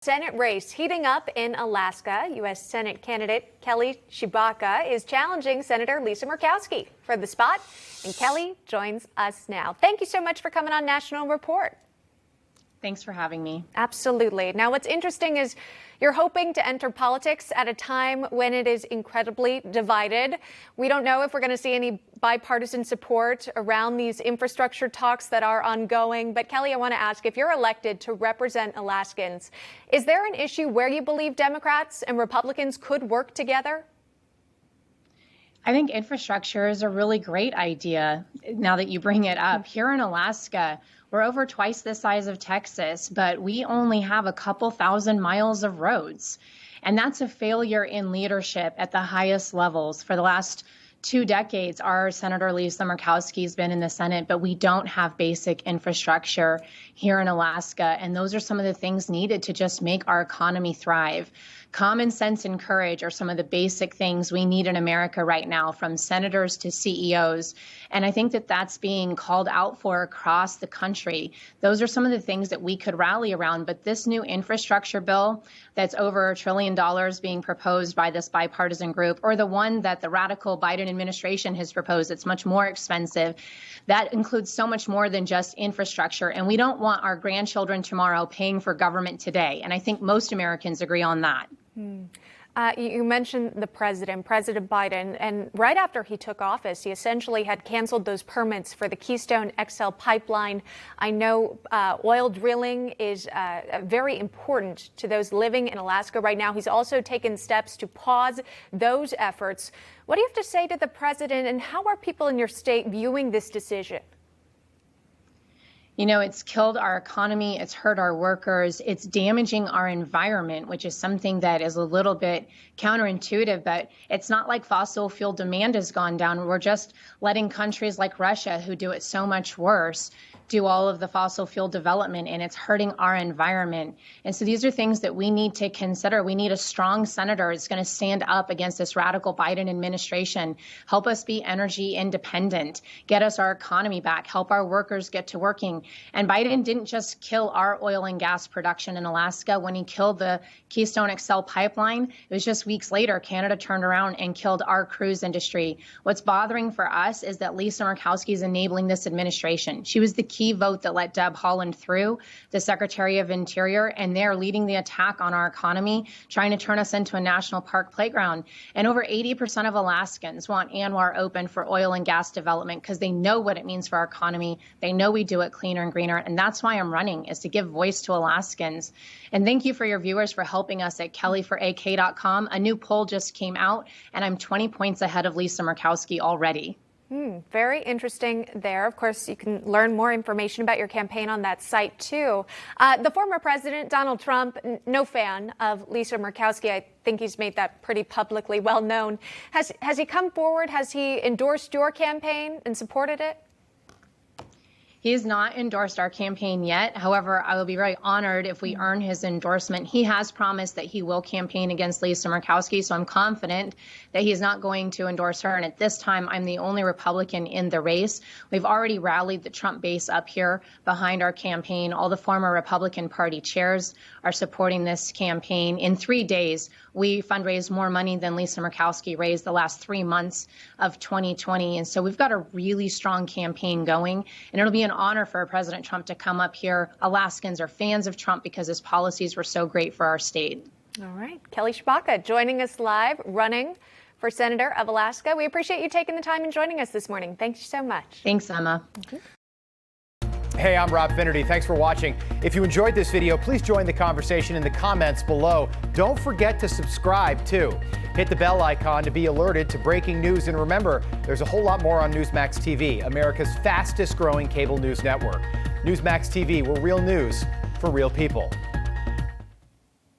Senate race heating up in Alaska. U.S. Senate candidate Kelly Tshibaka is challenging Senator Lisa Murkowski for the spot. And Kelly joins us now. Thank you so much for coming on National Report. Thanks for having me. Absolutely. Now, what's interesting is you're hoping to enter politics at a time when it is incredibly divided. We don't know if we're going to see any bipartisan support around these infrastructure talks that are ongoing. But Kelly, I want to ask, if you're elected to represent Alaskans, is there an issue where you believe Democrats and Republicans could work together? I think infrastructure is a really great idea now that you bring it up. Here in Alaska, we're over twice the size of Texas, but we only have a couple thousand miles of roads. And that's a failure in leadership at the highest levels. For the last 2 decades, our Senator Lisa Murkowski has been in the Senate, but we don't have basic infrastructure here in Alaska. And those are some of the things needed to just make our economy thrive. Common sense and courage are some of the basic things we need in America right now, from senators to CEOs. And I think that that's being called out for across the country. Those are some of the things that we could rally around. But this new infrastructure bill that's over $1 trillion being proposed by this bipartisan group, or the one that the radical Biden administration has proposed, it's much more expensive. That includes so much more than just infrastructure. And we don't want our grandchildren tomorrow paying for government today. And I think most Americans agree on that. You mentioned the President Biden, and right after he took office, he essentially had canceled those permits for the Keystone XL pipeline. I know oil drilling is very important to those living in Alaska right now. He's also taken steps to pause those efforts. What do you have to say to the President, and how are people in your state viewing this decision? You know, it's killed our economy, it's hurt our workers, it's damaging our environment, which is something that is a little bit counterintuitive, but it's not like fossil fuel demand has gone down. We're just letting countries like Russia, who do it so much worse, do all of the fossil fuel development, and it's hurting our environment. And so these are things that we need to consider. We need a strong senator that's going to stand up against this radical Biden administration, help us be energy independent, get us our economy back, help our workers get to working. And Biden didn't just kill our oil and gas production in Alaska. When he killed the Keystone XL pipeline, it was just weeks later, Canada turned around and killed our cruise industry. What's bothering for us is that Lisa Murkowski is enabling this administration. She was the key vote that let Deb Haaland through, the Secretary of Interior, and they're leading the attack on our economy, trying to turn us into a national park playground. And over 80% of Alaskans want ANWR open for oil and gas development because they know what it means for our economy. They know we do it cleaner and greener. And that's why I'm running, is to give voice to Alaskans. And thank you for your viewers for helping us at kellyforak.com. A new poll just came out, and I'm 20 points ahead of Lisa Murkowski already. Very interesting there. Of course, you can learn more information about your campaign on that site, too. The former president, Donald Trump, no fan of Lisa Murkowski. I think he's made that pretty publicly well known. Has he come forward? Has he endorsed your campaign and supported it? He has not endorsed our campaign yet. However, I will be very honored if we earn his endorsement. He has promised that he will campaign against Lisa Murkowski, so I'm confident that he is not going to endorse her. And at this time, I'm the only Republican in the race. We've already rallied the Trump base up here behind our campaign. All the former Republican Party chairs are supporting this campaign. In 3 days, we fundraised more money than Lisa Murkowski raised the last 3 months of 2020. And so we've got a really strong campaign going, and it'll be an honor for President Trump to come up here. Alaskans are fans of Trump because his policies were so great for our state. All right. Kelly Tshibaka joining us live, running for Senator of Alaska. We appreciate you taking the time and joining us this morning. Thank you so much. Thanks, Emma. Hey, I'm Rob Finnerty. Thanks for watching. If you enjoyed this video, please join the conversation in the comments below. Don't forget to subscribe, too. Hit the bell icon to be alerted to breaking news. And remember, there's a whole lot more on Newsmax TV, America's fastest growing cable news network. Newsmax TV, we're real news for real people.